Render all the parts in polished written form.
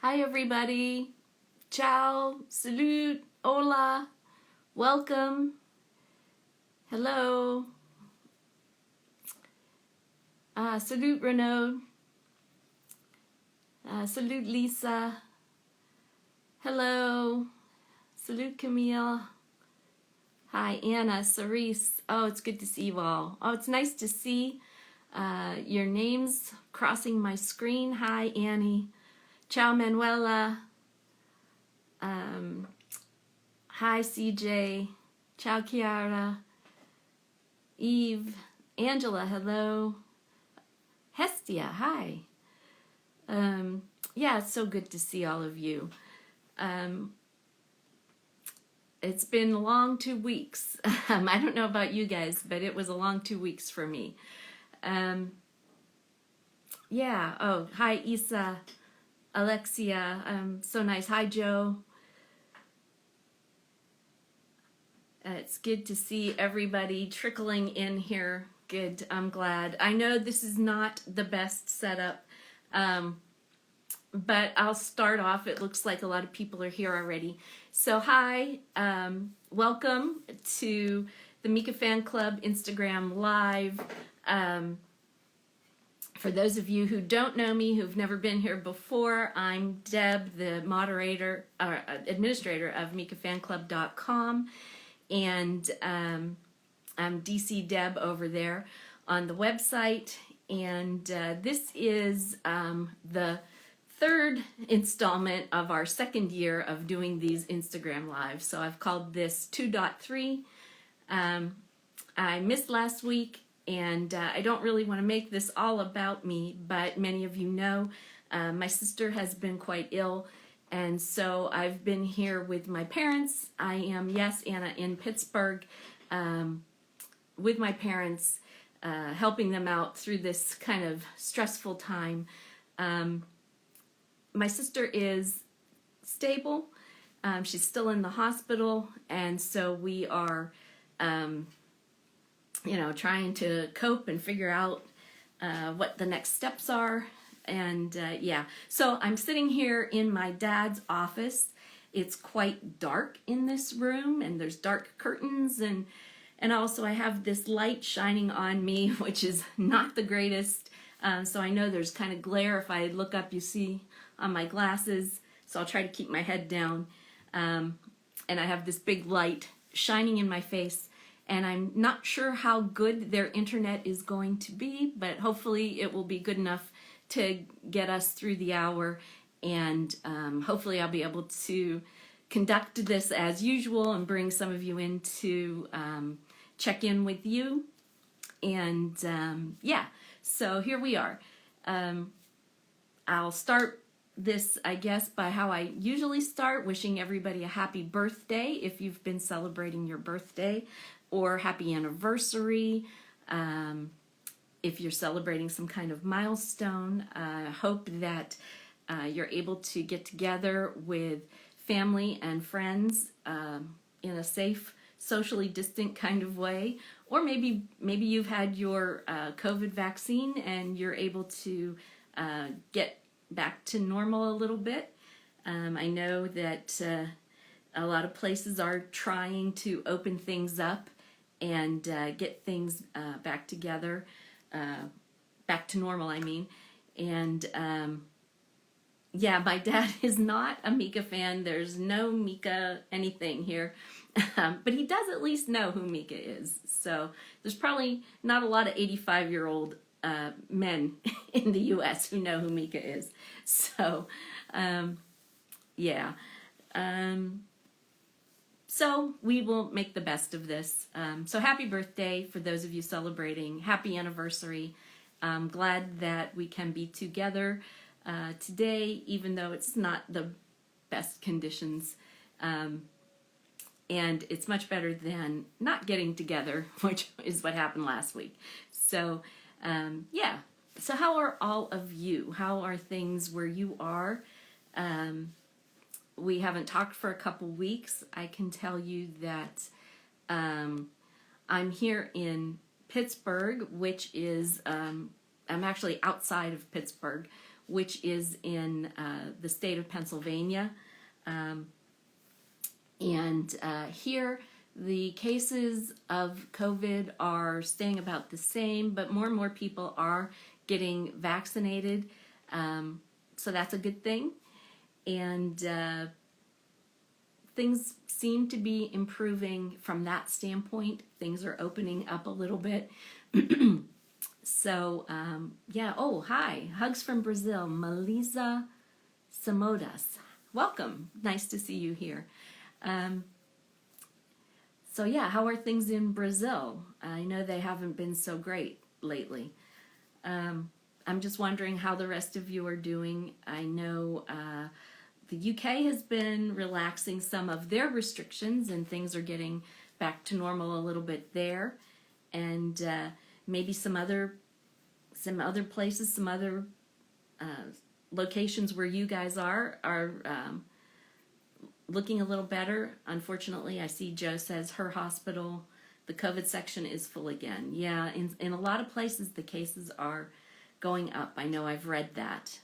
Hi everybody. Ciao, salute, hola, welcome, hello, salute Renaud, salute Lisa, hello, salute Camille, hi Anna, Cerise. Oh, it's good to see you all. Oh, it's nice to see your names crossing my screen. Hi Annie, ciao Manuela, hi CJ, ciao Chiara, Eve, Angela, hello, Hestia, hi. Yeah, it's so good to see all of you. It's been a long 2 weeks. I don't know about you guys, but it was a long 2 weeks for me. Yeah, oh, hi Isa, Alexia, so nice. Hi Joe. It's good to see everybody trickling in here. Good, I'm glad. I know this is not the best setup, but I'll start off. It looks like a lot of people are here already. So hi, welcome to the Mika Fan Club Instagram Live. For those of you who don't know me, who've never been here before, I'm Deb, the moderator, administrator of MikaFanClub.com, and I'm DC Deb over there on the website. And this is the third installment of our second year of doing these Instagram Lives. So I've called this 2.3. I missed last week, and I don't really want to make this all about me, but many of you know my sister has been quite ill, and so I've been here with my parents. I am, yes, Anna, in Pittsburgh with my parents, helping them out through this kind of stressful time. My sister is stable. She's still in the hospital, and so we are trying to cope and figure out what the next steps are. And yeah, so I'm sitting here in my dad's office. It's quite dark in this room, and there's dark curtains, and also I have this light shining on me, which is not the greatest. So I know there's kind of glare. If I look up, you see on my glasses. So I'll try to keep my head down. And I have this big light shining in my face. And I'm not sure how good their internet is going to be, but hopefully it will be good enough to get us through the hour. And hopefully I'll be able to conduct this as usual and bring some of you in to check in with you. And yeah, so here we are. I'll start this, I guess, by how I usually start, wishing everybody a happy birthday if you've been celebrating your birthday, or happy anniversary if you're celebrating some kind of milestone. I hope that you're able to get together with family and friends in a safe, socially distant kind of way, or maybe you've had your COVID vaccine and you're able to get back to normal a little bit. I know that a lot of places are trying to open things up and get things back together, back to normal, I mean. And yeah, my dad is not a Mika fan. There's no Mika anything here. But he does at least know who Mika is. So there's probably not a lot of 85-year-old men in the U.S. who know who Mika is. So, yeah. So we will make the best of this. So happy birthday for those of you celebrating. Happy anniversary. I'm glad that we can be together today, even though it's not the best conditions. And it's much better than not getting together, which is what happened last week. So, yeah. So how are all of you? How are things where you are? We haven't talked for a couple weeks. I can tell you that I'm here in Pittsburgh, which is, I'm actually outside of Pittsburgh, which is in the state of Pennsylvania. Here, the cases of COVID are staying about the same, but more and more people are getting vaccinated. So that's a good thing. And things seem to be improving from that standpoint. Things are opening up a little bit. So, yeah. Oh, hi. Hugs from Brazil. Melisa Samodas. Welcome. Nice to see you here. So, yeah, how are things in Brazil? I know they haven't been so great lately. I'm just wondering how the rest of you are doing. I know the UK has been relaxing some of their restrictions and things are getting back to normal a little bit there. And maybe some other places, some other locations where you guys are looking a little better. Unfortunately, I see Joe says her hospital, the COVID section is full again. Yeah, in a lot of places the cases are going up. I know I've read that.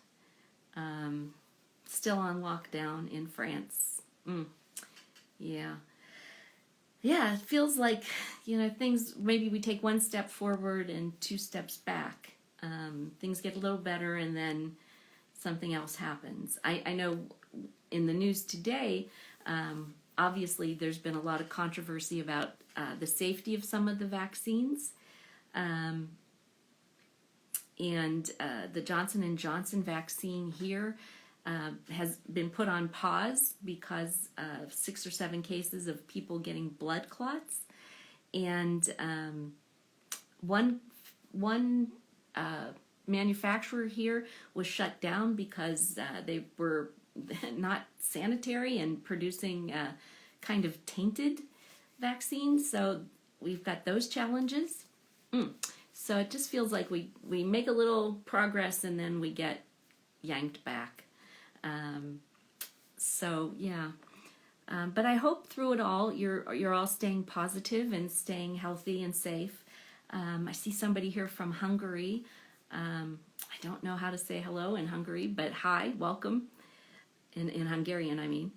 Still on lockdown in France. Yeah. Yeah, it feels like, things, maybe we take one step forward and two steps back. Things get a little better and then something else happens. I know in the news today, obviously there's been a lot of controversy about the safety of some of the vaccines. And the Johnson & Johnson vaccine here has been put on pause because of 6 or 7 cases of people getting blood clots. And one manufacturer here was shut down because they were not sanitary and producing kind of tainted vaccines. So we've got those challenges. So it just feels like we make a little progress and then we get yanked back. So yeah. But I hope through it all you're all staying positive and staying healthy and safe. I see somebody here from Hungary. I don't know how to say hello in Hungary, but hi, welcome. In Hungarian, I mean.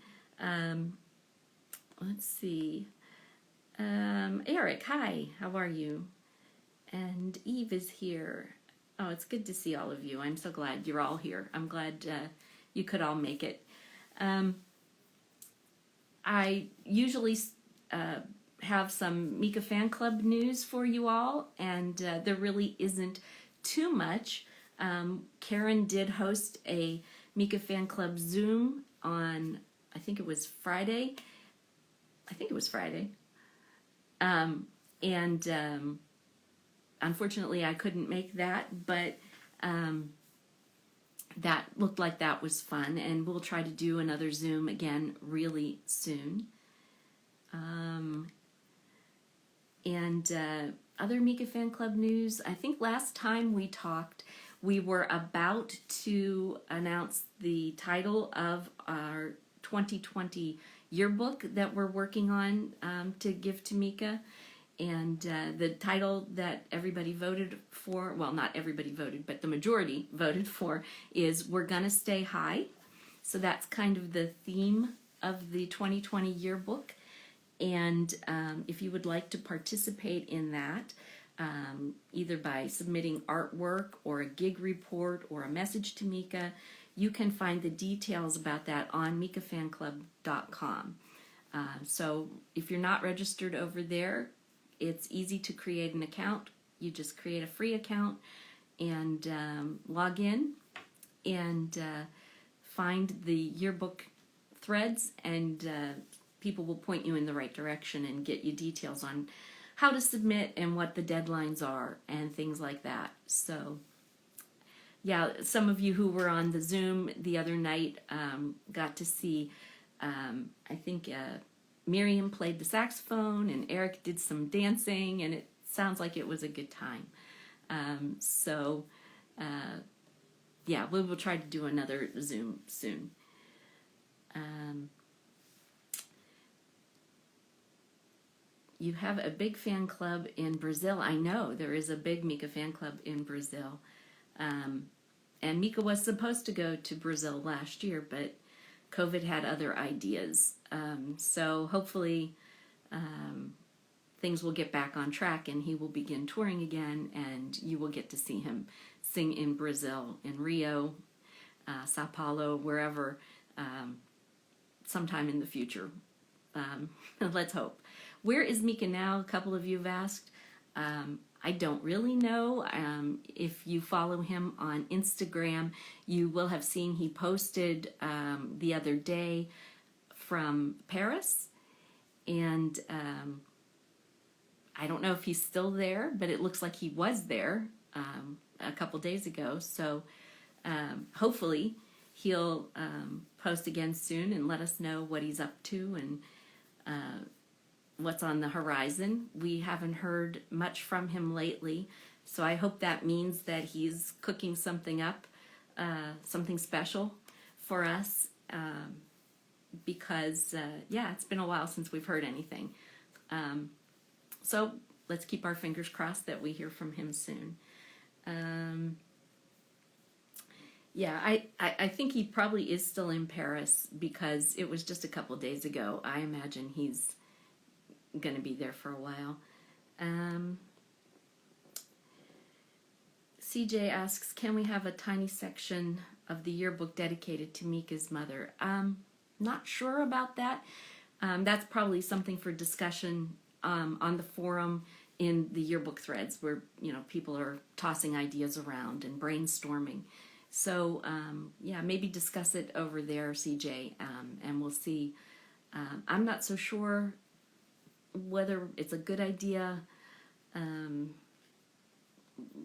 Let's see. Eric, hi, how are you? And Eve is here. Oh, it's good to see all of you. I'm so glad you're all here. I'm glad you could all make it. I usually have some Mika fan club news for you all, and there really isn't too much. Karen did host a Mika fan club Zoom on, I think it was Friday. Unfortunately, I couldn't make that, but that looked like that was fun, and we'll try to do another Zoom again really soon. Other Mika Fan Club news, I think last time we talked, we were about to announce the title of our 2020 yearbook that we're working on to give to Mika. And the title that everybody voted for, well, not everybody voted, but the majority voted for, is We're Gonna Stay High. So that's kind of the theme of the 2020 yearbook. And if you would like to participate in that, either by submitting artwork or a gig report or a message to Mika, you can find the details about that on mikafanclub.com. So if you're not registered over there, it's easy to create an account. You just create a free account and log in and find the yearbook threads, and people will point you in the right direction and get you details on how to submit and what the deadlines are and things like that. So yeah, some of you who were on the Zoom the other night got to see, I think Miriam played the saxophone and Eric did some dancing, and it sounds like it was a good time. Yeah, we will try to do another Zoom soon. You have a big fan club in Brazil. I know there is a big Mika fan club in Brazil. And Mika was supposed to go to Brazil last year, but COVID had other ideas. So hopefully things will get back on track and he will begin touring again, and you will get to see him sing in Brazil, in Rio, Sao Paulo, wherever, sometime in the future. Let's hope. Where is Mika now? A couple of you have asked. I don't really know. If you follow him on Instagram, you will have seen he posted the other day from Paris, and I don't know if he's still there, but it looks like he was there a couple days ago. So hopefully he'll post again soon and let us know what he's up to and what's on the horizon. We haven't heard much from him lately, so I hope that means that he's cooking something up, something special for us, because yeah, it's been a while since we've heard anything. So let's keep our fingers crossed that we hear from him soon. Yeah, I think he probably is still in Paris because it was just a couple days ago. I imagine he's going to be there for a while. CJ asks, can we have a tiny section of the yearbook dedicated to Mika's mother? Not sure about that. That's probably something for discussion on the forum in the yearbook threads where, you know, people are tossing ideas around and brainstorming. So, yeah, maybe discuss it over there, CJ, and we'll see. I'm not so sure whether it's a good idea.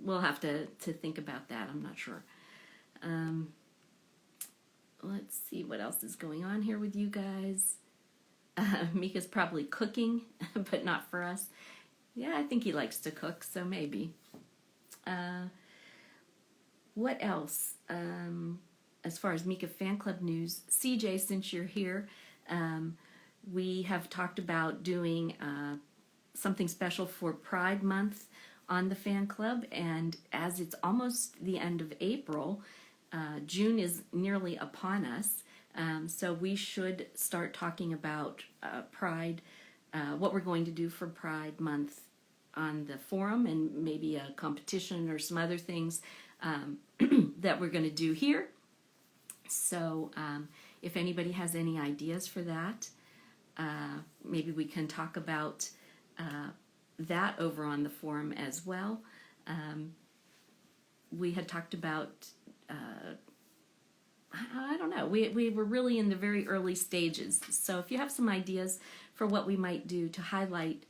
We'll have to think about that. I'm not sure. Let's see what else is going on here with you guys. Mika's probably cooking, but not for us. Yeah, I think he likes to cook, so maybe. What else? As far as Mika fan club news, CJ, since you're here, we have talked about doing something special for Pride Month on the fan club, and as it's almost the end of April, June is nearly upon us, so we should start talking about Pride, what we're going to do for Pride Month on the forum, and maybe a competition or some other things that we're going to do here. So if anybody has any ideas for that, maybe we can talk about that over on the forum as well. We had talked about, I don't know, we were really in the very early stages. So if you have some ideas for what we might do to highlight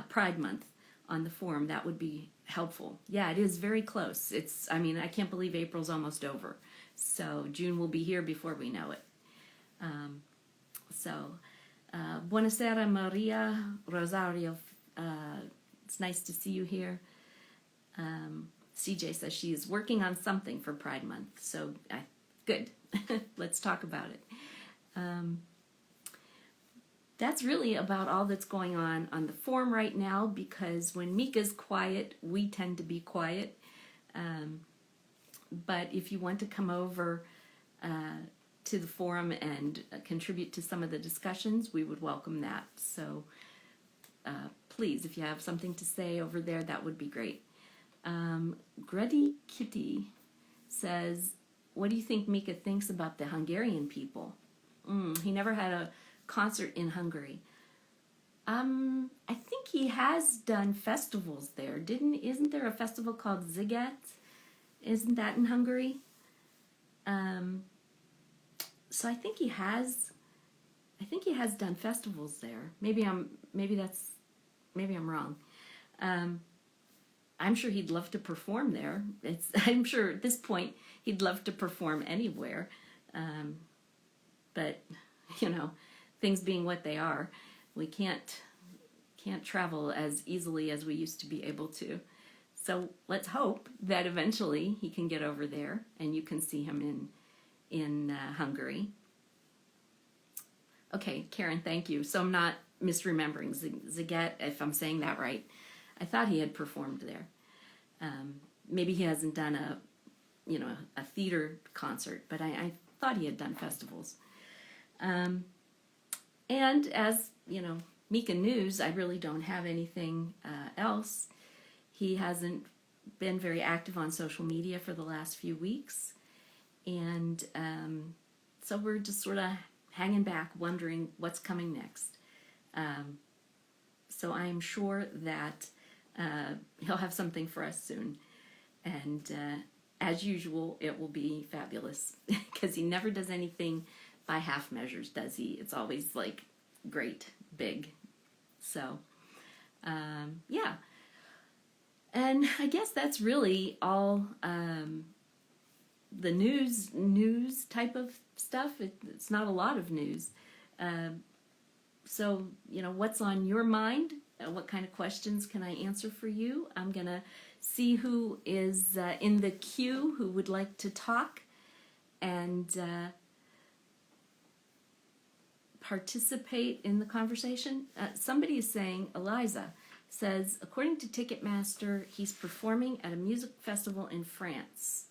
Pride Month on the forum, that would be helpful. Yeah, it is very close. I mean, I can't believe April's almost over. So June will be here before we know it. Buonasera, Maria Rosario. It's nice to see you here. CJ says she is working on something for Pride Month. So good. Let's talk about it. That's really about all that's going on the forum right now, because when Mika's quiet, we tend to be quiet. But if you want to come over to the forum and contribute to some of the discussions, we would welcome that. So please, if you have something to say over there, that would be great. Gruddy Kitty says, what do you think Mika thinks about the Hungarian people? He never had a concert in Hungary. I think he has done festivals there. Isn't there a festival called Ziget? Isn't that in Hungary? So I think he has done festivals there. Maybe I'm wrong. I'm sure he'd love to perform there. I'm sure at this point he'd love to perform anywhere. But you know, things being what they are, we can't travel as easily as we used to be able to. So let's hope that eventually he can get over there and you can see him in Hungary. Okay, Karen, thank you. So I'm not misremembering Ziget, if I'm saying that right. I thought he had performed there. Maybe he hasn't done a theater concert, but I thought he had done festivals. And as Mika News, I really don't have anything else. He hasn't been very active on social media for the last few weeks, and so we're just sort of hanging back, wondering what's coming next. So I am sure that he'll have something for us soon, and as usual, it will be fabulous, because he never does anything by half measures, does he? It's always like great, big. So yeah, and I guess that's really all the news type of stuff. It's not a lot of news. So what's on your mind? What kind of questions can I answer for you? I'm gonna see who is in the queue who would like to talk and participate in the conversation. Somebody is saying, Eliza says, according to Ticketmaster, he's performing at a music festival in France,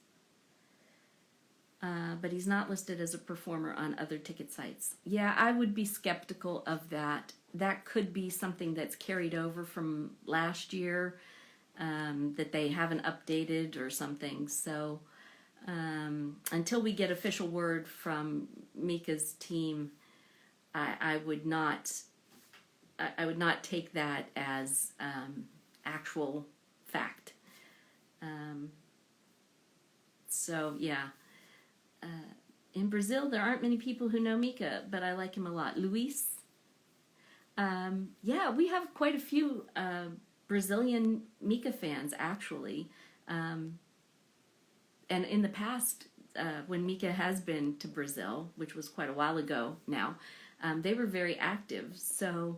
but he's not listed as a performer on other ticket sites. Yeah, I would be skeptical of that. That could be something that's carried over from last year, that they haven't updated or something. So until we get official word from Mika's team, I would not take that as actual fact. So yeah, in Brazil there aren't many people who know Mika, but I like him a lot. Luis, yeah, we have quite a few Brazilian Mika fans actually, and in the past when Mika has been to Brazil, which was quite a while ago now, they were very active. So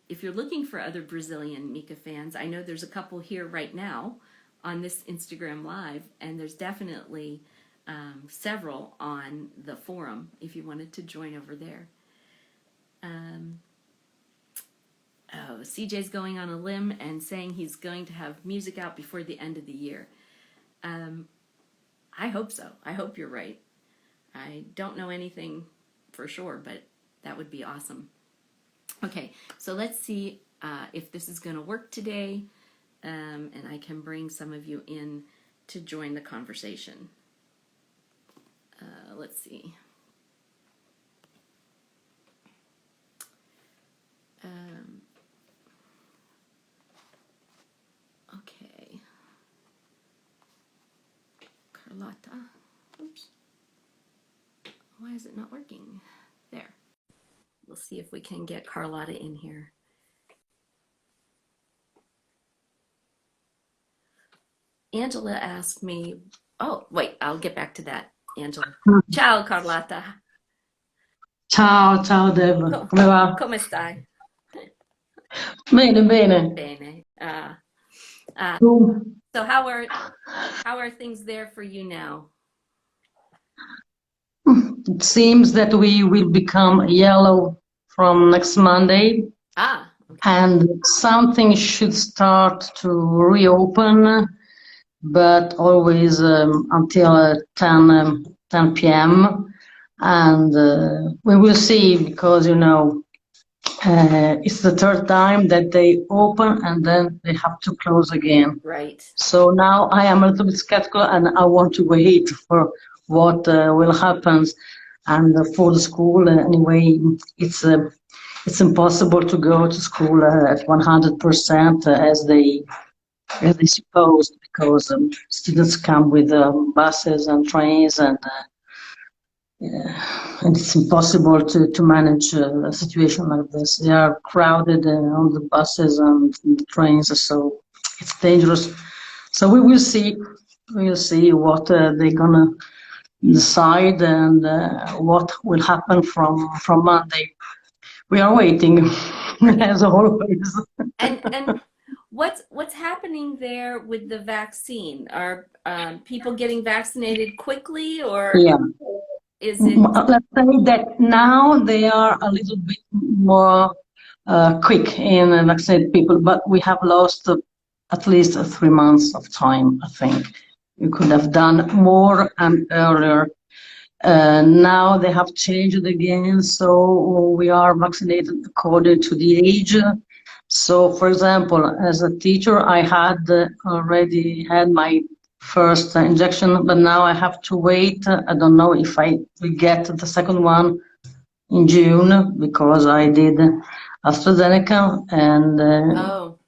if you're looking for other Brazilian Mika fans, I know there's a couple here right now on this Instagram Live, and there's definitely several on the forum if you wanted to join over there. CJ's going on a limb and saying he's going to have music out before the end of the year. I hope so. I hope you're right. I don't know anything for sure, but that would be awesome. Okay, so let's see if this is going to work today, and I can bring some of you in to join the conversation. Let's see. Okay. Carlotta. Oops. Why is it not working? There. We'll see if we can get Carlotta in here. Angela asked me, oh, wait, I'll get back to that, Angela. Ciao, Carlotta. Ciao, ciao Deb, come va? Come stai? Bene, bene. Bene. Tu? So how are things there for you now? It seems that we will become yellow from next Monday, Okay. and something should start to reopen, but always until 10 p.m. And we will see, because it's the third time that they open and then they have to close again. Right. So now I am a little bit skeptical, and I want to wait for what will happen. And for the school, anyway, it's impossible to go to school at 100% as they supposed, because students come with buses and trains, and it's impossible to manage a situation like this. They are crowded on the buses and the trains, so it's dangerous. So we will see. We'll see what they're gonna decide, and what will happen from Monday. We are waiting, as always. And what's happening there with the vaccine? Are people getting vaccinated quickly, or Yeah. is it? Let's say that now they are a little bit more quick in vaccinating people, but we have lost at least 3 months of time, I think. we could have done more and earlier. Now they have changed it again, so we are vaccinated according to the age. So, for example, as a teacher, I had already had my first injection, but now I have to wait. I don't know if I will get the second one in June because I did AstraZeneca, and Oh,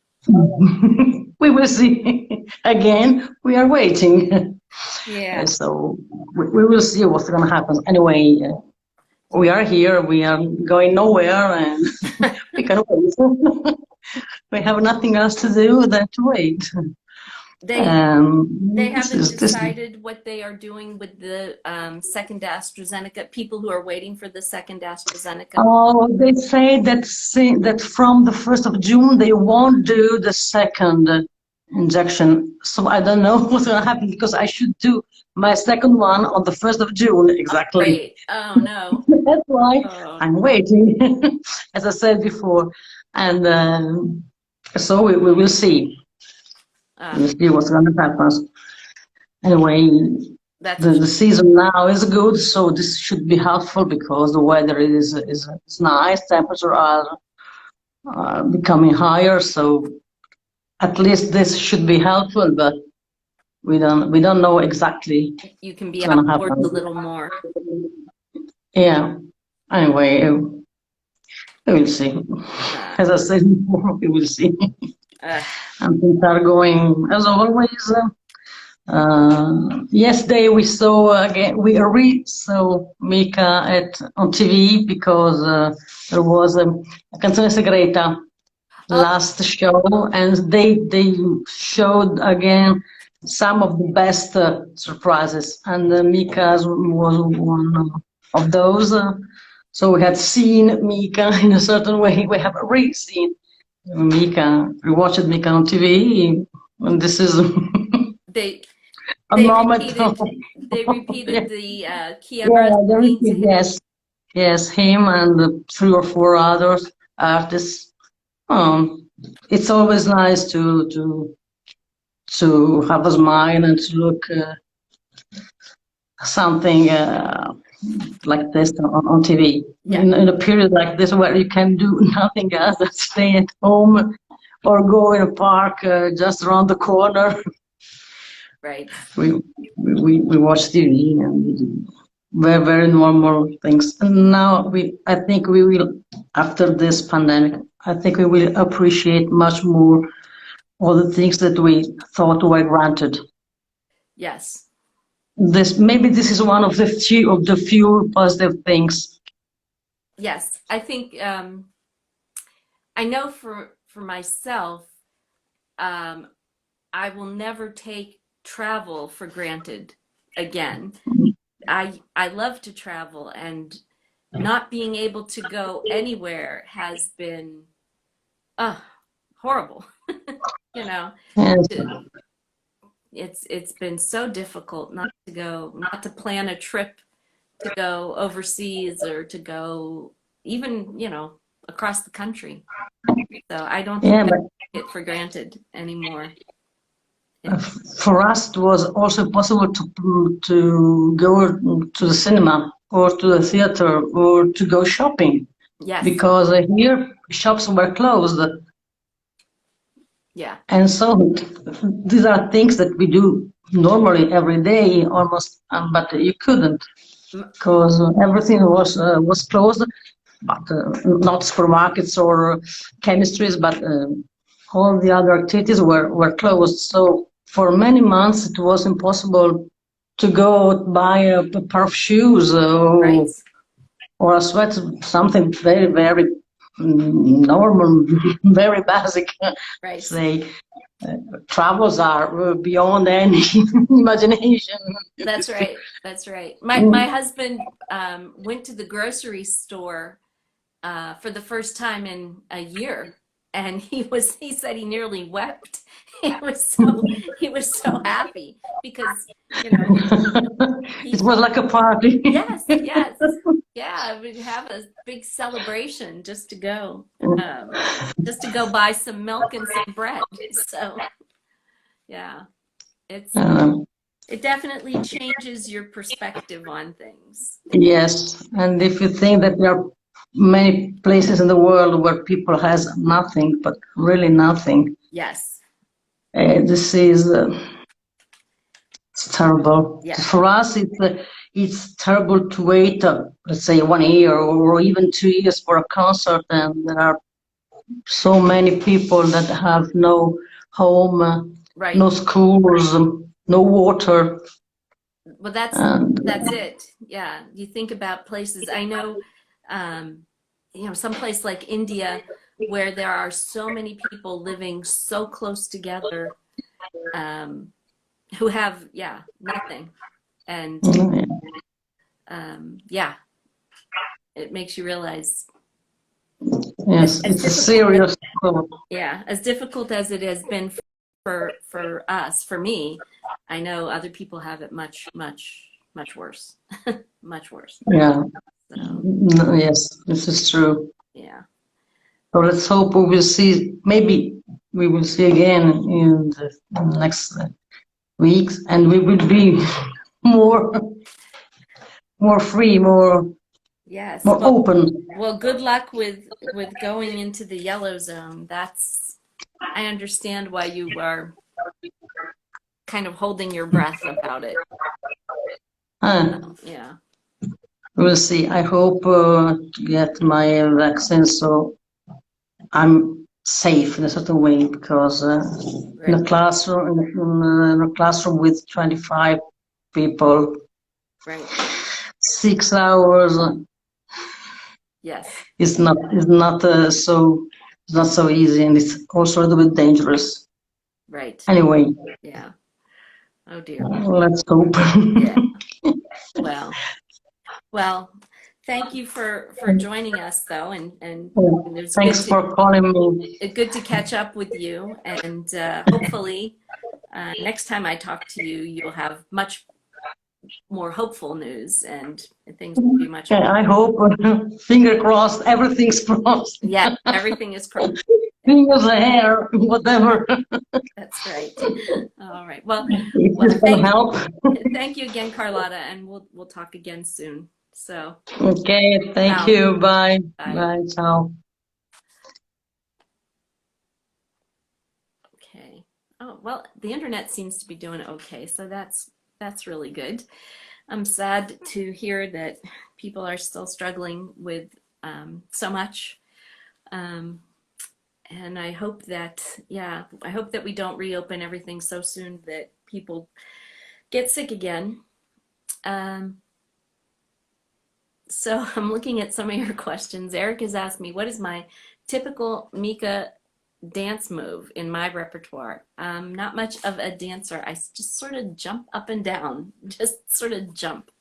we will see. Again, we are waiting. yeah. So we will see what's going to happen. Anyway, we are here. We are going nowhere, and we can wait. We have nothing else to do than to wait. They they This haven't is this. decided what they are doing with the second AstraZeneca, people who are waiting for the second AstraZeneca. Oh, they say that from the 1st of June they won't do the second injection. So I don't know what's going to happen because I should do my second one on the 1st of June exactly. Great. Oh, no. That's why Oh, I'm waiting, as I said before. And so we will see. We'll see what's going to happen. Anyway, that's the season now is good, so this should be helpful because the weather is nice. Temperatures are becoming higher, so at least this should be helpful. But we don't know exactly you can be what's going to outdoors happen. a little more. Yeah. Anyway, we will see. As I said before, we will see. And things are going as always. Yesterday we saw again. We saw Mika on TV because there was a Canzone Segreta last show, and they showed again some of the best surprises, and Mika was one of those. So we had seen Mika in a certain way. We have re-seen Mika. We watched Mika on TV, and this is They a moment. they repeated the Yeah, Chiara scene to him. yes, him and 3 or 4 others artists. It's always nice to have a smile and to look something like this on TV. Yeah. In a period like this where you can do nothing else than stay at home or go in a park just around the corner. Right. We watch TV and we do very normal things. And now I think we will, after this pandemic, I think we will appreciate much more all the things that we thought were granted. Yes. Maybe this is one of the few positive things. Yes, I think I know for myself, I will never take travel for granted again. I love to travel, and not being able to go anywhere has been horrible. You know, Yes. it's been so difficult not to plan a trip to go overseas or to go even, across the country. So I don't think I take it for granted anymore. For us, it was also possible to go to the cinema or to the theater or to go shopping. Yes. Because here shops were closed. Yeah. And so these are things that we do normally every day almost, but you couldn't because everything was closed, but not supermarkets or chemistries, but all the other activities were closed. So for many months it was impossible to go buy a pair of shoes or a sweater, something very normal, very basic. Right. Say, travels are beyond any imagination. That's right. That's right. My husband went to the grocery store for the first time in a year, and he said he nearly wept. He was so happy because it was like a party. Yes. Yeah, we'd have a big celebration just to go buy some milk and some bread. So, yeah, it's It definitely changes your perspective on things. Yes, and if you think that there are many places in the world where people has nothing, but really nothing, Yes. this is it's terrible. Yeah. For us, it's terrible to wait, let's say, 1 year or even 2 years for a concert, and there are so many people that have no home, Right. no schools, no water, Well, and that's it. Yeah. You think about places. I know, um, some place like India where there are so many people living so close together, um, who have, yeah, nothing. And yeah, it makes you realize yes, as it's a difficult as, serious problem. yeah, as difficult as it has been for us, for me, I know other people have it much, much, much worse. Much worse. Yeah, So, yes, this is true. yeah. So let's hope we will see, maybe we will see again in the next weeks, and we will be more, more free, Yes. more open. Well, good luck with going into the yellow zone. That's I understand why you are kind of holding your breath about it. Uh, Yeah. we'll see. I hope to get my vaccine so I'm safe in a certain way because in Right. a classroom, in a classroom with 25 people, Right. 6 hours Yes. is not so easy, and it's also a little bit dangerous. Right. Anyway, Yeah. Oh dear. let's hope. Yeah. Well, well, thank you for joining us though, and it was Thanks for calling me. good to catch up with you, and hopefully next time I talk to you, you'll have much more hopeful news and things will be much Okay, better. I hope. Finger crossed. Everything's crossed. Yeah, everything is crossed. Fingers, hair, whatever. That's right. All right. Well, If well, this can help. thank you again, Carlotta, and we'll talk again soon. So, Okay, thank ciao. you. Bye. Bye. Bye. Ciao. Okay. Oh, well, the internet seems to be doing okay, so that's really good. I'm sad to hear that people are still struggling with so much. Um, and I hope that, yeah, I hope that we don't reopen everything so soon that people get sick again. Um, so I'm looking at some of your questions. Eric has asked me, what is my typical Mika dance move in my repertoire? Not much of a dancer. I just sort of jump up and down, just sort of jump.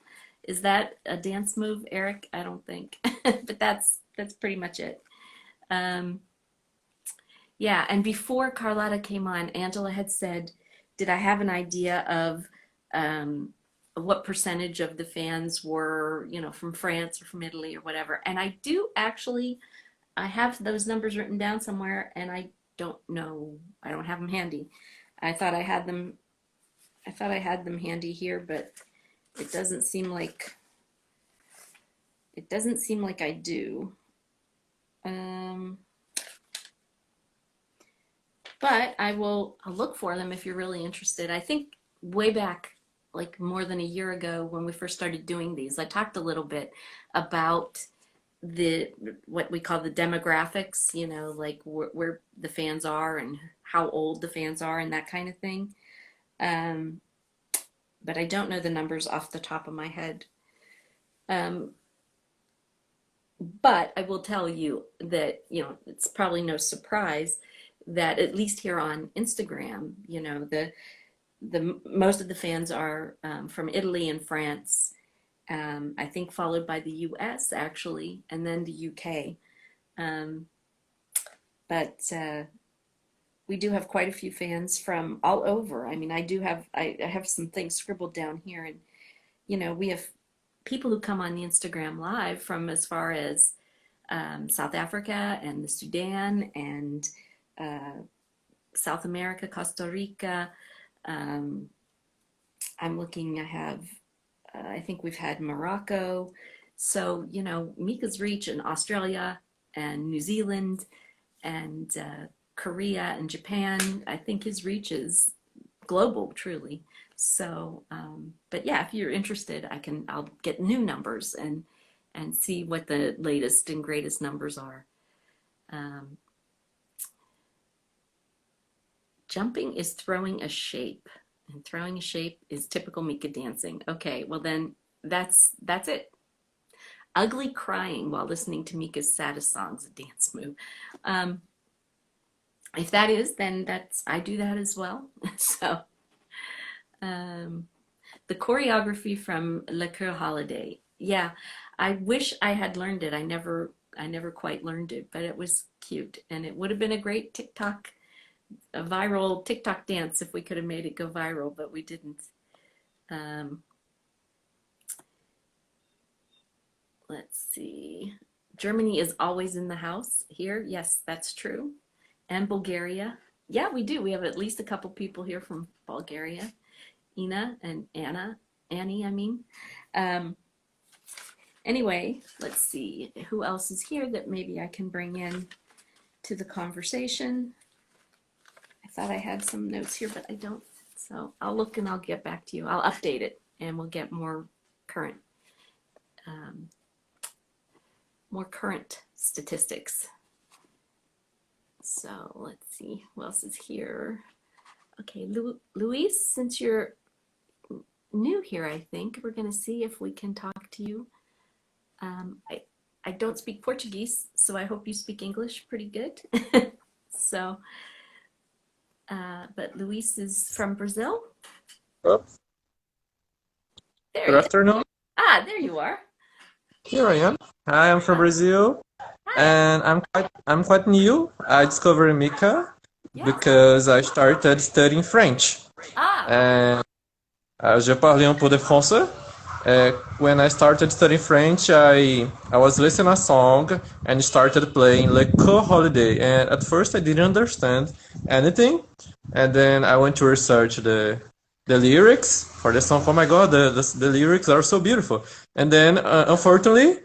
Is that a dance move, Eric? I don't think, but that's pretty much it. Um, yeah, and before Carlotta came on, Angela had said, did I have an idea of what percentage of the fans were, from France or from Italy or whatever? And I do actually, I have those numbers written down somewhere, and I don't know, I don't have them handy. I thought I had them, I thought I had them handy here, but it doesn't seem like I do. Um, but I'll look for them if you're really interested. I think way back, like more than a year ago when we first started doing these, I talked a little bit about the what we call the demographics, like where the fans are and how old the fans are and that kind of thing. Um, but I don't know the numbers off the top of my head. Um, but I will tell you that, it's probably no surprise that at least here on Instagram, the most of the fans are from Italy and France. I think followed by the U.S. actually, and then the U.K. Um, but we do have quite a few fans from all over. I mean, I have some things scribbled down here, and we have people who come on the Instagram live from as far as South Africa and the Sudan and uh, South America, Costa Rica, um, I'm looking, I think we've had Morocco. So, you know, Mika's reach in Australia and New Zealand and Korea and Japan, I think his reach is global, truly. So, but yeah, if you're interested, I'll get new numbers and see what the latest and greatest numbers are. Um, Jumping is throwing a shape, and throwing a shape is typical Mika dancing. Okay, well then that's it. Ugly crying while listening to Mika's saddest songs, a dance move. Um, if that is, then I do that as well. So um, the choreography from Le Coeur Holiday. Yeah, I wish I had learned it. I never quite learned it, but it was cute, and it would have been a great a viral TikTok dance if we could have made it go viral, but we didn't. Um, let's see. Germany is always in the house here. Yes, that's true. And Bulgaria. Yeah, we do. We have at least a couple people here from Bulgaria. Ina and Annie, I mean. Um, anyway, let's see. Who else is here that maybe I can bring in to the conversation? I thought I had some notes here, but I don't. So I'll look and I'll get back to you. I'll update it and we'll get current, um, more current statistics. So let's see who else is here. Okay, Luis, since you're new here, I think we're going to see if we can talk to you. I don't speak Portuguese, so I hope you speak English pretty good. So, but Luis is from Brazil. Oh, There good he is. afternoon. Ah, there you are. Here I am. I am from Brazil, Hi. and I'm quite new. I discovered Mika Yeah. because I started studying French. Ah, And je parle un peu de français. When I started studying French, I was listening a song and started playing Le Coeur Holiday. And at first, I didn't understand anything, and then I went to research the lyrics for the song. Oh my God, the lyrics are so beautiful. And then, unfortunately,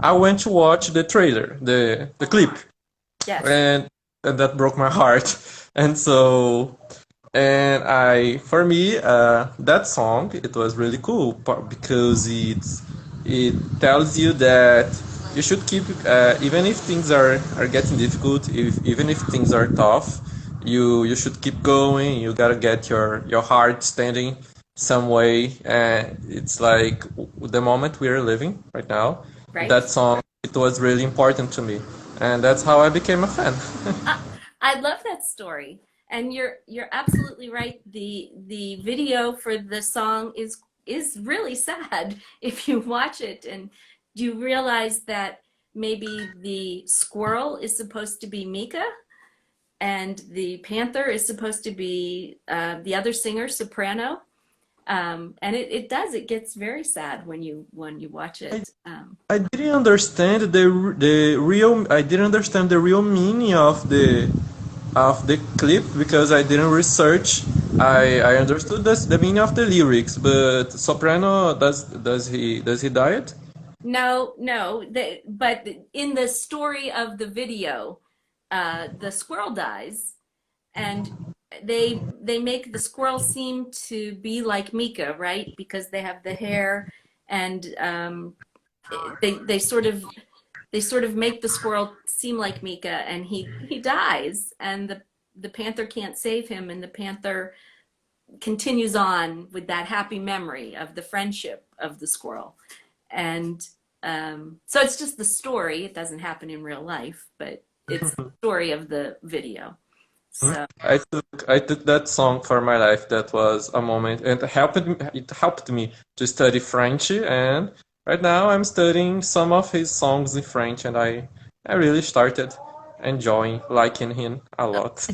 I went to watch the trailer, the clip, yes. and that broke my heart. And so for me, that song, it was really cool because it tells you that you should keep, even if things are getting difficult, even if things are tough, you should keep going. You gotta get your heart standing some way. And it's like the moment we are living right now. Right. That song, it was really important to me, and that's how I became a fan. I love that story. And you're absolutely right. The video for the song is really sad if you watch it and you realize that maybe the squirrel is supposed to be Mika and the panther is supposed to be the other singer, soprano. And it gets very sad when you watch it. I didn't understand I didn't understand the real meaning of the clip because I didn't research. I understood the meaning of the lyrics, but soprano, does he die it? No, no, but in the story of the video, the squirrel dies, and they make the squirrel seem to be like Mika, right? Because they have the hair, and they sort of make the squirrel seem like Mika, and he dies, and the panther can't save him, and the panther continues on with that happy memory of the friendship of the squirrel. And so it's just the story. It doesn't happen in real life, but it's the story of the video. So I took that song for my life. That was a moment, and it helped me to study French. And right now, I'm studying some of his songs in French, and I really started enjoying, liking him a lot.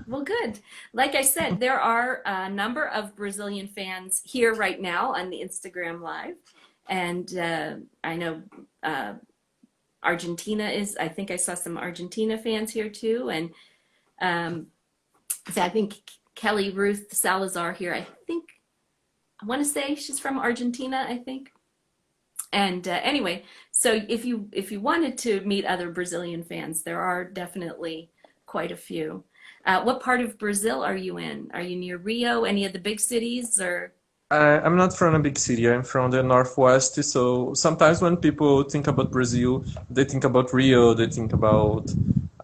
well, good. Like I said, there are a number of Brazilian fans here right now on the Instagram Live. And I know Argentina I think I saw some Argentina fans here too. And so I think Kelly Ruth Salazar here. I want to say she's from Argentina, I think. And anyway, so if you wanted to meet other Brazilian fans, there are definitely quite a few. What part of Brazil are you in? Are you near Rio? Any of the big cities or? I'm not from a big city. I'm from the Northwest. So sometimes when people think about Brazil, they think about Rio, they think about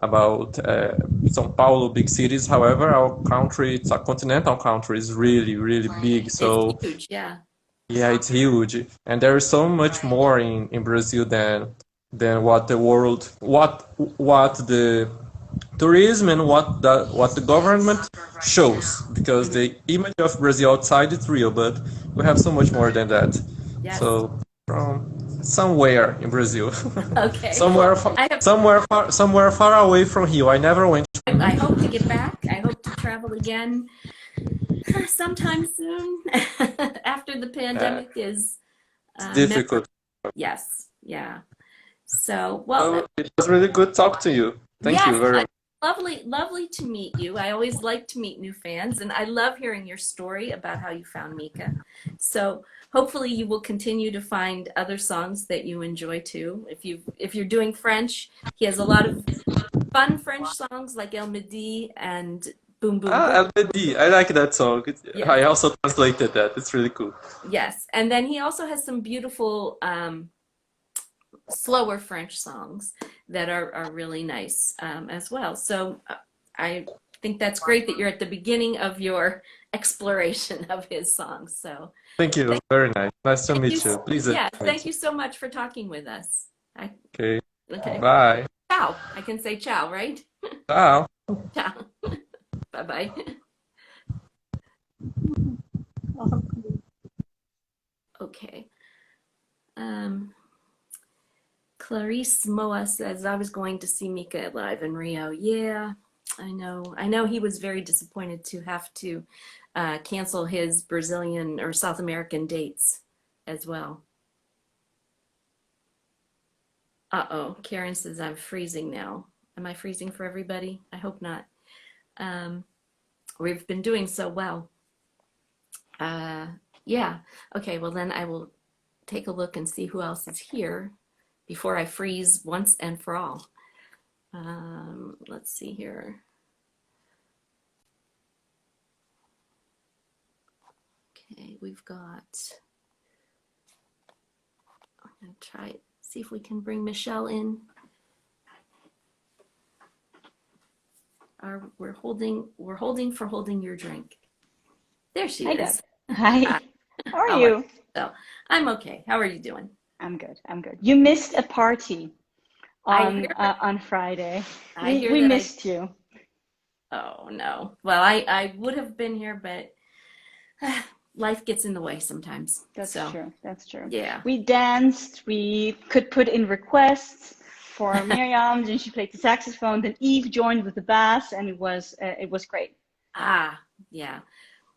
São Paulo, big cities. However, our country, it's a continental country, is really, really big. It's So huge, yeah. yeah, it's huge, and there is so much more in Brazil than what the world, what the tourism and what the government shows, because the image of Brazil outside is real, but we have so much more than that. Yes. So from somewhere in Brazil, Okay. somewhere far away from here. I never went. I hope to get back. I hope to travel again sometime soon after the pandemic is difficult. Yes, yeah. So, well, it was really good talk to you. Thank you very much. Lovely to meet you. I always like to meet new fans, and I love hearing your story about how you found Mika. So hopefully you will continue to find other songs that you enjoy too. If you're doing French, he has a lot of fun French songs like El Midi and Boom Boom Boom. El Midi, I like that song. Yes. I also translated that. It's really cool. Yes, and then he also has some beautiful slower French songs that are really nice as well. So I think that's great that you're at the beginning of your exploration of his songs. So thank you. Very nice. Nice to meet you. Please. Yeah, thank you so much for talking with us. Okay. Okay. Bye. Ciao. I can say ciao, right? Ciao. Ciao. Bye-bye. Okay. Clarice Moa says, I was going to see Mika live in Rio. Yeah, I know. I know he was very disappointed to have to cancel his Brazilian or South American dates as well. Uh-oh, Karen says, I'm freezing now. Am I freezing for everybody? I hope not. We've been doing so well. Yeah, okay, well then I will take a look and see who else is here before I freeze once and for all. Let's see here. Okay, we've got, I'm gonna try it, see if we can bring Michelle in. We're holding your drink. There she is. Hi. How are you? So I'm okay. How are you doing? I'm good. I'm good. You missed a party on Friday. We missed you. Oh no. Well, I would have been here, but life gets in the way sometimes. That's true. That's true. Yeah. We danced. We could put in requests for Miriam, and she played the saxophone. Then Eve joined with the bass, and it was great. Ah, yeah.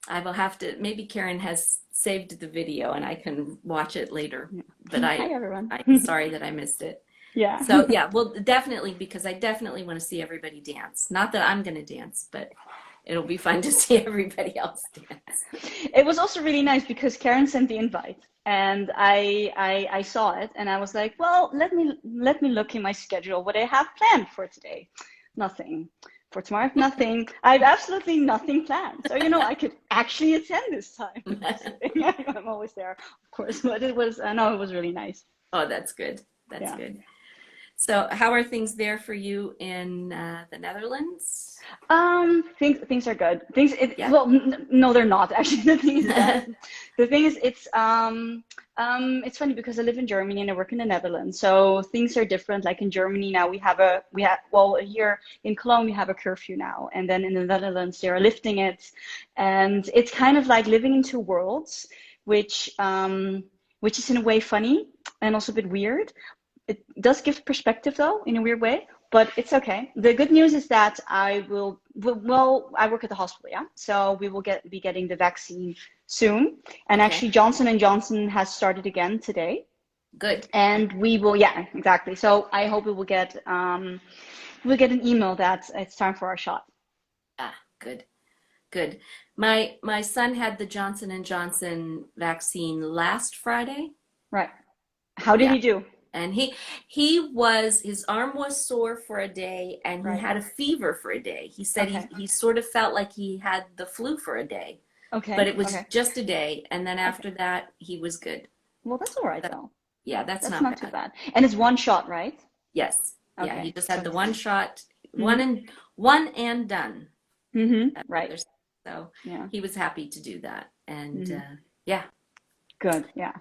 I will have to. Maybe Karen has saved the video, and I can watch it later. But Hi everyone. I'm sorry that I missed it. Yeah. So yeah, well, definitely, because I definitely want to see everybody dance. Not that I'm going to dance, but it'll be fun to see everybody else dance. It was also really nice because Karen sent the invite, and I saw it, and I was like, well, let me look in my schedule what I have planned for today. Nothing. For tomorrow, nothing. I have absolutely nothing planned. So, I could actually attend this time. I'm always there, of course, but it was really nice. Oh, that's good. That's good. So how are things there for you in the Netherlands? Things are good. Well, no, they're not actually. The thing is, it's funny because I live in Germany and I work in the Netherlands, so things are different. Like in Germany now, here in Cologne we have a curfew now, and then in the Netherlands they are lifting it, and it's kind of like living in two worlds, which is in a way funny and also a bit weird. It does give perspective though, in a weird way, but it's okay. The good news is that I work at the hospital, yeah? So we will be getting the vaccine soon. And actually Johnson & Johnson has started again today. Good. And we will, yeah, exactly. So I hope we will get an email that it's time for our shot. Ah, good. Good. My son had the Johnson and Johnson vaccine last Friday. Right. How did Yeah. he do? And his arm was sore for a day and he Right. had a fever for a day. He said Okay. he sort of felt like he had the flu for a day, Okay. but it was Okay. just a day. And then after Okay. that, he was good. Well, that's all right though. Yeah, that's That's not not bad. too bad. And it's one shot, right? Yes. Yeah, Okay. he just had So the one shot, Mhm. one and done. Right. So Yeah. he was happy to do that. And Mhm. yeah, Good. Yeah.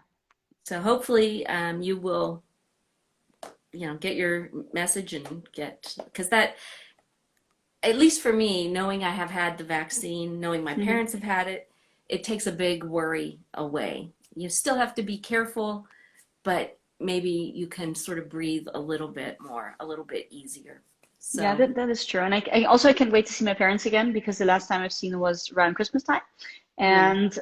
so hopefully you will, get your message and because that, at least for me, knowing I have had the vaccine, knowing my parents have had it, it takes a big worry away. You still have to be careful, but maybe you can sort of breathe a little bit more, a little bit easier. So Yeah, that is true. And I can't wait to see my parents again because the last time I've seen them was around Christmas time. And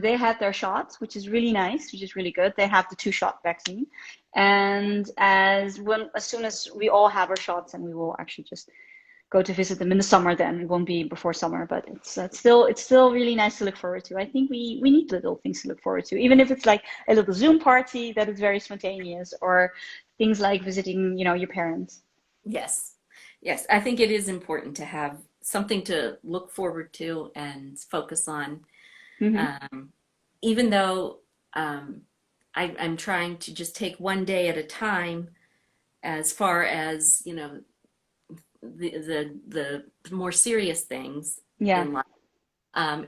they had their shots, which is really nice, which is really good. They have the 2-shot vaccine. And as soon as we all have our shots, and we will actually just go to visit them in the summer, then it won't be before summer, but it's still really nice to look forward to. I think we need little things to look forward to, even if it's like a little Zoom party that is very spontaneous, or things like visiting, your parents. yes, I think it is important to have something to look forward to and focus on. Even though I'm trying to just take one day at a time, as far as the more serious things Yeah. in life.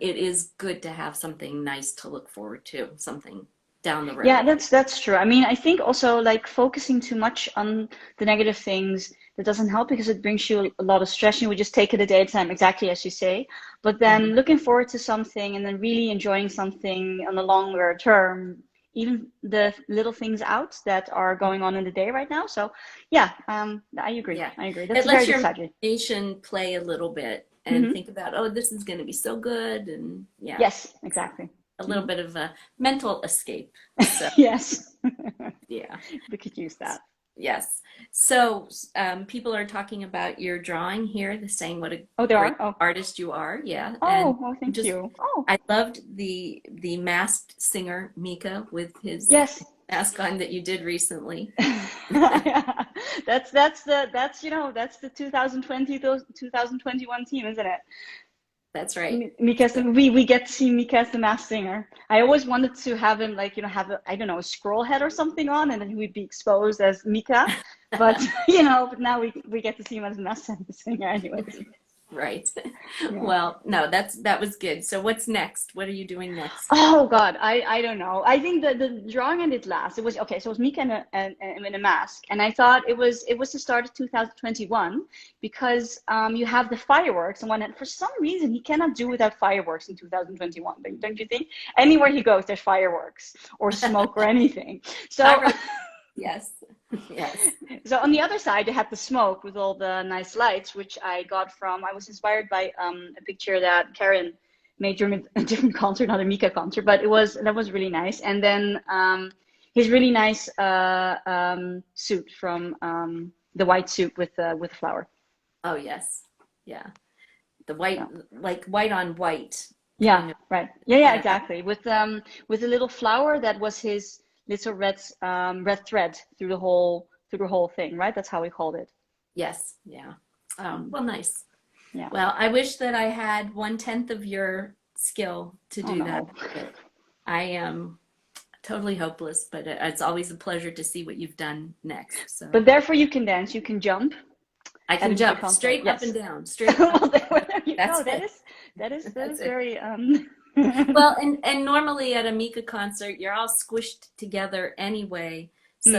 It is good to have something nice to look forward to, something down the road. Yeah, that's true. I mean, I think also like focusing too much on the negative things, that doesn't help because it brings you a lot of stress. You would just take it a day at a time, exactly as you say. But then looking forward to something and then really enjoying something on the longer term, even the little things out that are going on in the day right now. So yeah, I agree. Yeah. I agree. It That's a lets very your good strategy. imagination play a little bit and think about, oh, this is going to be so good. And yeah. Yes, exactly. A little bit of a mental escape. So Yes. yeah. We could use that. Yes. So people are talking about your drawing here, they're saying what a Oh, there great are? Oh. artist you are. Yeah. Oh, And well, thank you. Oh. I loved the masked singer Mika with his Yes. mask on that you did recently. Yeah. That's the 2020 2021 team, isn't it? That's right. Mika, we get to see Mika as the masked singer. I always wanted to have him have a, I don't know, a squirrel head or something on, and then he would be exposed as Mika. But but now we get to see him as a masked singer anyways. Right. Yeah. Well, no, that was good. So what's next? What are you doing next? Oh God, I don't know. I think the drawing I did last, it was okay. So it was Mika in a mask, and I thought it was the start of 2021 because you have the fireworks, and for some reason he cannot do without fireworks in 2021. Don't you think? Anywhere he goes, there's fireworks or smoke or anything. So yes. Yes. So on the other side, you had the smoke with all the nice lights, which I was inspired by a picture that Karen made during a different concert, not a Mika concert, but that was really nice. And then his really nice suit from the white suit with flower. Oh yes. Yeah. The white, like white on white. Yeah, right. Yeah, exactly. With a little flower that was his little red thread through the whole thing, right? That's how we called it. Yes. Yeah. Well, nice. Yeah. Well, I wish that I had 1/10 of your skill to do that. But I am totally hopeless, but it's always a pleasure to see what you've done next. So. But therefore you can dance, you can jump. I can jump straight up and down, straight well, up. there you That's go. it. That is very Well, and normally at a Mika concert, you're all squished together anyway, so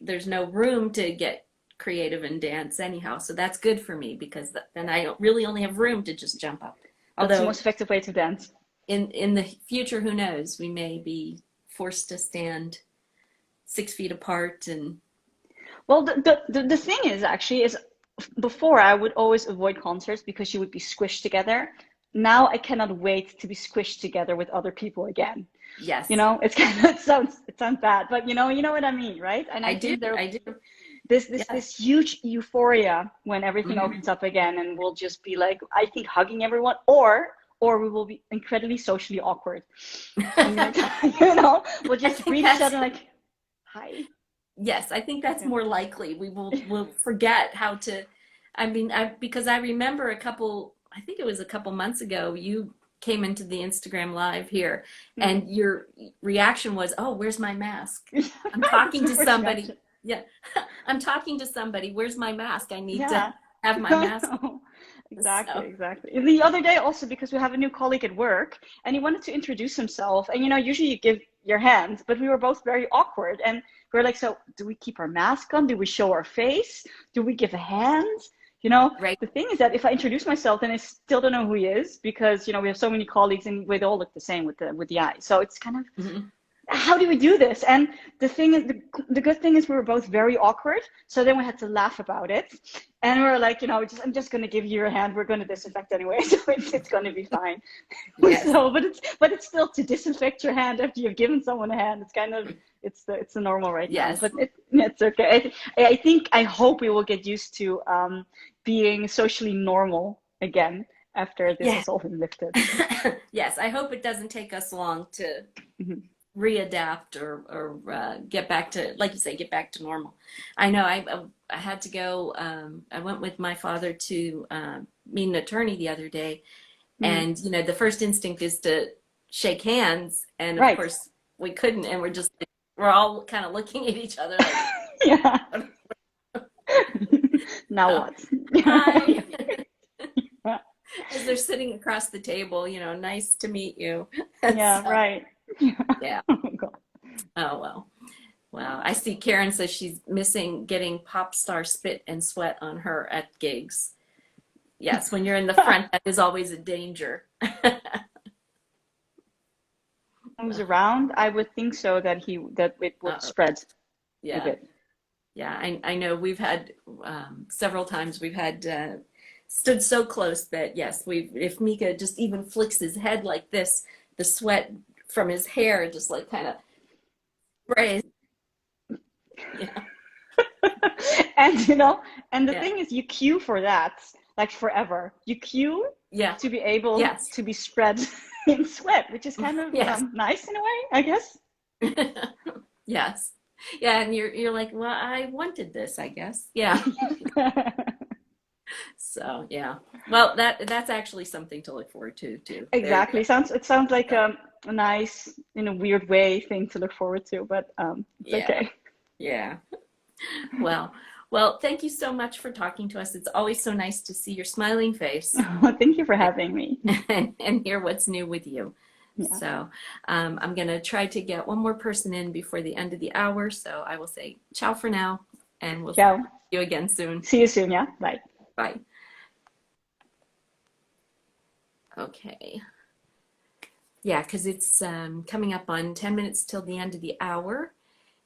there's no room to get creative and dance anyhow. So that's good for me because then I really only have room to just jump up. Although that's the most effective way to dance. In the future, who knows? We may be forced to stand 6 feet apart and. Well, the thing is before I would always avoid concerts because you would be squished together. Now I cannot wait to be squished together with other people again. Yes. It's it sounds bad, but you know what I mean, right? And I do. This huge euphoria when everything opens up again, and we'll just be like, I think, hugging everyone, or or we will be incredibly socially awkward. You know, we'll just greet each other like, hi. Yes, I think that's more likely. We'll forget how to. I mean, because I remember I think it was a couple months ago, you came into the Instagram live here, and your reaction was, "Oh, where's my mask? I'm talking to somebody." Yeah, I'm talking to somebody. Where's my mask? I need to have my mask. Exactly. The other day also, because we have a new colleague at work and he wanted to introduce himself, and you know, usually you give your hand, but we were both very awkward and we're like, so do we keep our mask on? Do we show our face? Do we give a hand? You know, Right. The thing is that if I introduce myself, then I still don't know who he is, because, you know, we have so many colleagues and they all look the same with the eye. So it's kind of, how do we do this? And the thing is, the good thing is we were both very awkward. So then we had to laugh about it. And we were like, you know, I'm just going to give you your hand. We're going to disinfect anyway. So it's going to be fine. Yes. So, but it's still to disinfect your hand after you've given someone a hand. It's kind of, it's the normal right now. But it's okay. I hope we will get used to being socially normal again after this has all been lifted. Yes, I hope it doesn't take us long to readapt or get back to, like you say, get back to normal. I know I had to go, I went with my father to meet an attorney the other day, and you know, the first instinct is to shake hands, and of course we couldn't, and we're all kind of looking at each other like, now what? Hi. As they're sitting across the table, you know, nice to meet you. Right. Yeah. Oh my God. Oh, well. Wow. I see Karen says she's missing getting pop star spit and sweat on her at gigs. Yes, when you're in the front, that is always a danger. Who's around, I would think so that it would spread a bit. Yeah, I know we've had several times we've had stood so close that yes, if Mika just even flicks his head like this, the sweat from his hair just like kind of sprays. And you know, and the thing is, you queue for that like forever. You queue to be able to be spread in sweat, which is kind of nice in a way, I guess. Yes. Yeah, and you're like, well, I wanted this, I guess. Yeah. So yeah. Well, that's actually something to look forward to too. Exactly. It sounds like a nice, in a weird way, thing to look forward to, but it's okay. Yeah. Well, thank you so much for talking to us. It's always so nice to see your smiling face. Thank you for having me. and hear what's new with you. Yeah. So I'm going to try to get one more person in before the end of the hour. So I will say ciao for now, and we'll see you again soon. See you soon, yeah? Bye. Bye. Okay. Yeah, because it's coming up on 10 minutes till the end of the hour.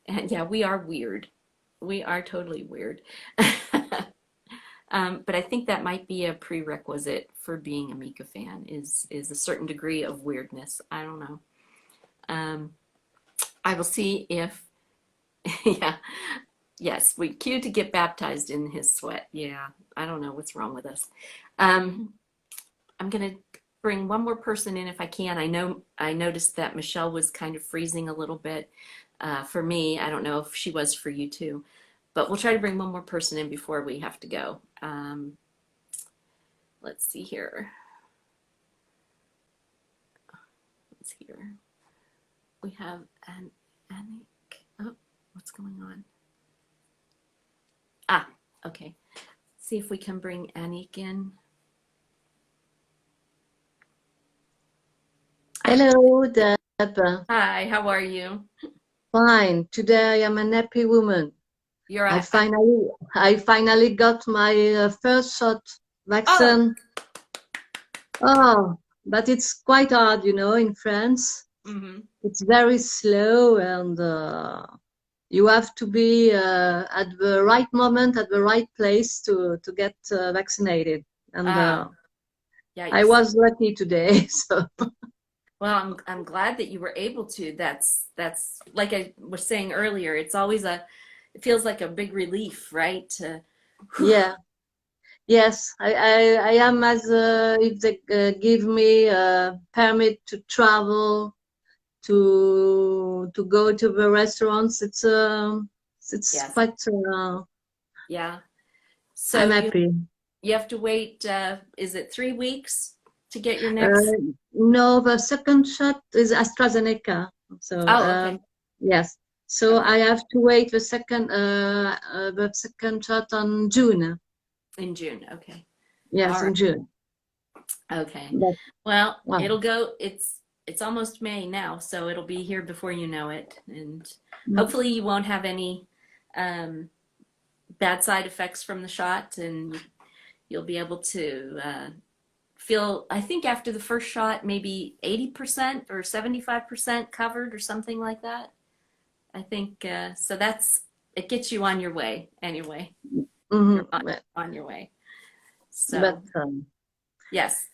And yeah, we are weird. We are totally weird. But I think that might be a prerequisite for being a Mika fan is a certain degree of weirdness. I don't know. I will see if, yes, we queued to get baptized in his sweat. Yeah, I don't know what's wrong with us. I'm going to bring one more person in if I can. I noticed that Michelle was kind of freezing a little bit for me. I don't know if she was for you too. But we'll try to bring one more person in before we have to go. Let's see here. We have Anik. Oh, what's going on? Ah, okay. See if we can bring Anik in. Hello, Deb. Hi, how are you? Fine. Today I am an happy woman. I finally got my first shot vaccine. Oh, but it's quite hard, you know, in France. Mm-hmm. It's very slow, and you have to be at the right moment, at the right place to get vaccinated. And I was lucky today. So. Well, I'm glad that you were able to. That's like I was saying earlier. It's always it feels like a big relief, right? Yeah. Yes, I am as if they give me a permit to travel, to go to the restaurants. It's Yes. quite. Yeah. So I'm happy. you have to wait. Is it 3 weeks to get your Uh, next? no, the second shot is AstraZeneca. So Oh, okay. yes. So Okay. I have to wait the second shot on June. In June. Okay. Yes, All in right. June. Okay. But Well, wow. it'll go. It's almost May now, so it'll be here before you know it, and Mm. hopefully you won't have any bad side effects from the shot, and you'll be able to feel. I think after the first shot, maybe 80% or 75% covered or something like that. I think so. It gets you on your way anyway. You're Mm-hmm. on your way. But So yes.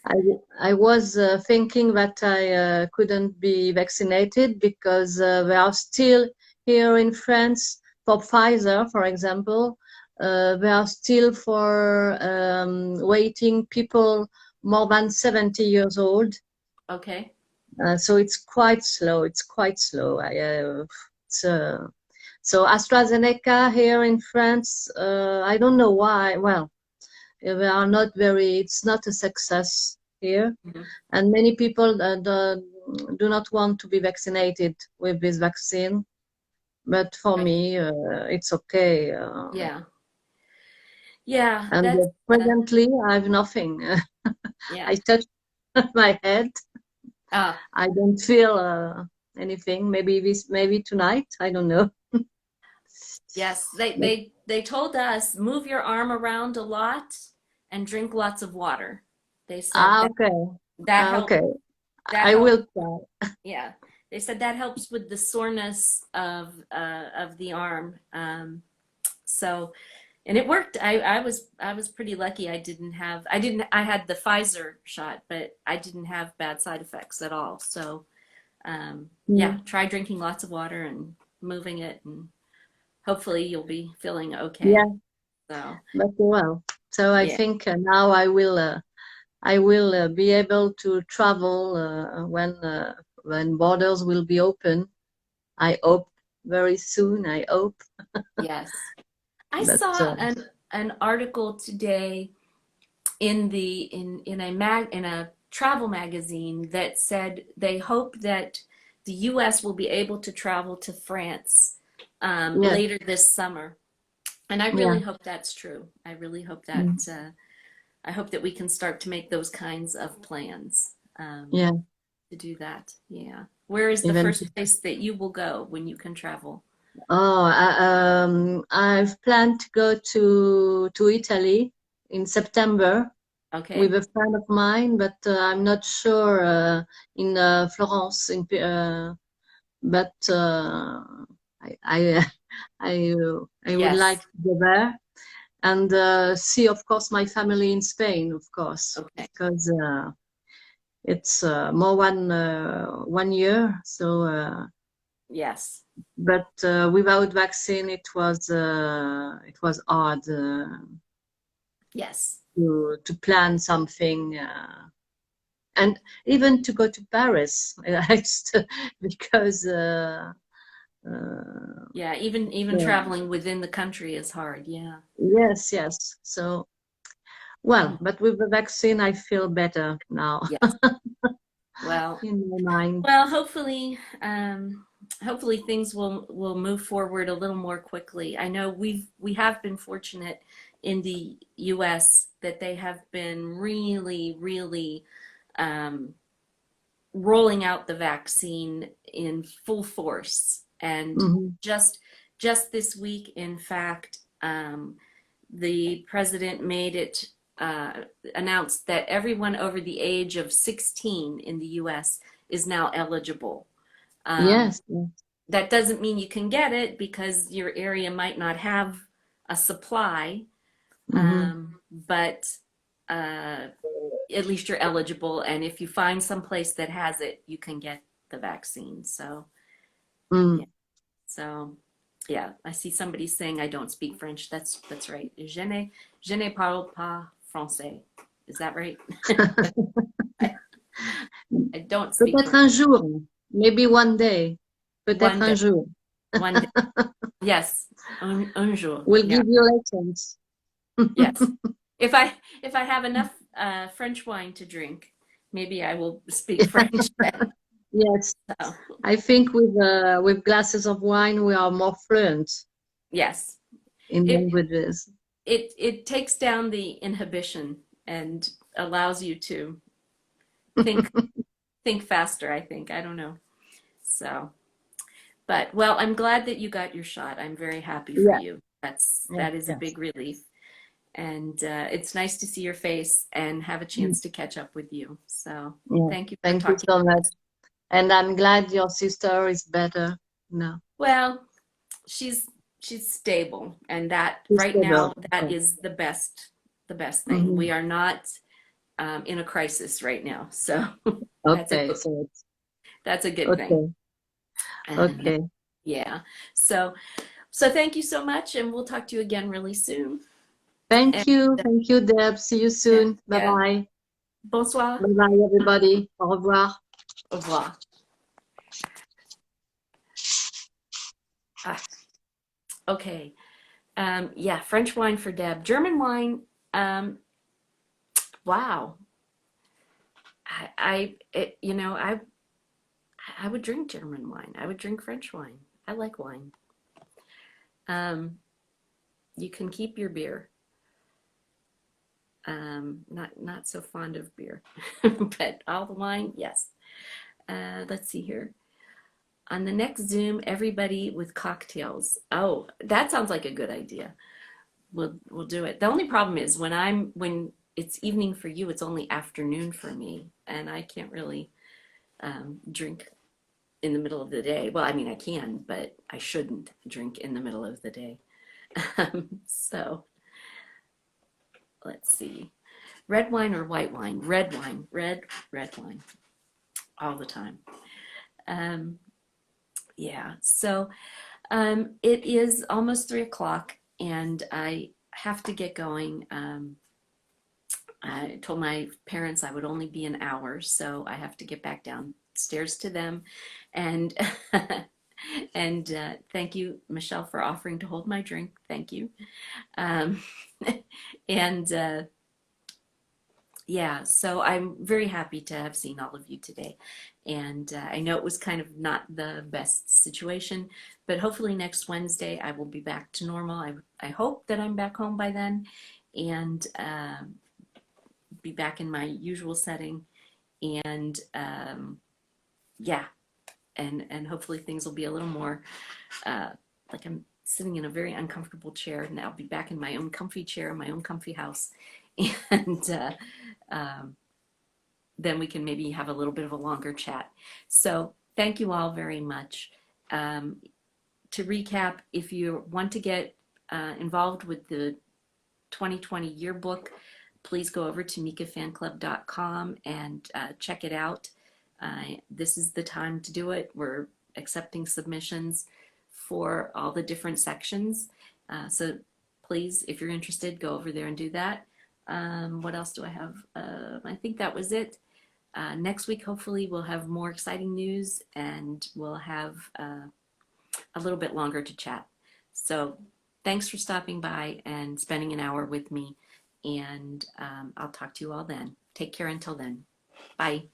I was thinking that I couldn't be vaccinated because they are still here in France for Pfizer, for example. They are still for waiting people more than 70 years old. Okay. So it's quite slow. It's quite slow. So AstraZeneca here in France, I don't know why. Well, they are not very. It's not a success here, Mm-hmm. and many people do not want to be vaccinated with this vaccine. But for Right. me, it's okay. Yeah. Yeah. And That's presently, I have nothing. yeah. I touch my head. Ah. I don't feel anything. Maybe tonight. I don't know. Yes, But, they told us move your arm around a lot and drink lots of water. They said okay. that helps. Okay. That I helps. will try. Yeah, they said that helps with the soreness of the arm. So and it worked. I was pretty lucky. I had the Pfizer shot, but I didn't have bad side effects at all. So yeah, Mm. try drinking lots of water and moving it and hopefully you'll be feeling Yeah, okay. So, but well. So I yeah. think now I will be able to travel when borders will be open. I hope very soon. I hope. Yes. I But saw an article today in a travel magazine that said they hope that the US will be able to travel to France yeah, later this summer. And I yeah, really hope that's true. I really hope mm, that I hope that we can start to make those kinds of plans yeah. to do that. Yeah. Where is the Even first place that you will go when you can travel? I've planned to go to Italy in September with Okay. a friend of mine, but I'm not sure in Florence. But I I would like Yes. to go there and see, of course, my family in Spain, of course, Okay. because it's more than 1 year. So, Yes. but without vaccine, it was hard Yes. to plan something. And even to go to Paris, because Yeah. Even yeah, traveling within the country is hard. Yeah. yes, yes. So, well, but with the vaccine, I feel better now Yes. Well, in my mind. well, hopefully things will move forward a little more quickly. I know we have been fortunate in the US that they have been really, really um, rolling out the vaccine in full force. And Hmm. just just this week, in fact, the president made it announced that everyone over the age of 16 in the U.S. is now eligible. Um, Yes, yes. that doesn't mean you can get it because your area might not have a supply, Hmm. but at least you're eligible. And if you find some place that has it, you can get the vaccine. So, yeah. Mm. So, yeah, I see somebody saying I don't speak French. That's right. Je ne parle pas Francais. Is that right? I don't speak Peut-être un jour, maybe one day. Peut-être one un day. jour. One day. Yes, un jour. We'll Yeah. give you lessons. Yes. If I have enough French wine to drink, maybe I will speak French then. Yes. So, I think with glasses of wine, we are more fluent yes. in It languages. it takes down the inhibition and allows you to think faster, I think. I don't know. So, but well, I'm glad that you got your shot. I'm very happy for Yeah. you. Yeah. That is a Yes. big relief. And it's nice to see your face and have a chance to catch up with you. So Yeah. thank you for Thank you talking. so much. And I'm glad your sister is better now. Well, she's stable, and that She's right stable. now that Okay. is the best thing. Mhm. We are not in a crisis right now, so that's Okay. So it's a good thing. okay. And Okay. yeah, so thank you so much, and we'll talk to you again really soon. Thank you. Thank you, Deb. See you soon. Yeah. Bye-bye. Bonsoir. Bye-bye, everybody. Au revoir. Au revoir. Okay. Yeah, French wine for Deb. German wine. Wow. I would drink German wine. I would drink French wine. I like wine. You can keep your beer. Not so fond of beer, but all the wine, yes. Let's see here. On the next Zoom, everybody with cocktails. Oh, that sounds like a good idea. We'll do it. The only problem is when it's evening for you, it's only afternoon for me, and I can't really drink in the middle of the day. Well, I mean, I can, but I shouldn't drink in the middle of the day. So let's see. Red wine or white wine? Red wine. Red wine. All the time. Yeah. So it is almost 3 o'clock, and I have to get going. I told my parents I would only be an hour, so I have to get back downstairs to them. And and thank you, Michelle, for offering to hold my drink. Thank you. And yeah, so I'm very happy to have seen all of you today. And I know it was kind of not the best situation, but hopefully next Wednesday I will be back to normal. I hope that I'm back home by then and be back in my usual setting. And yeah, and hopefully things will be a little more like I'm sitting in a very uncomfortable chair, and I'll be back in my own comfy chair in my own comfy house. And then we can maybe have a little bit of a longer chat. So thank you all very much. To recap, if you want to get involved with the 2020 yearbook, please go over to mikafanclub.com and check it out. This is the time to do it. We're accepting submissions for all the different sections. So please, if you're interested, go over there and do that. What else do I have? I think that was it. Next week, hopefully, we'll have more exciting news and we'll have a little bit longer to chat. So thanks for stopping by and spending an hour with me. And I'll talk to you all then. Take care until then. Bye.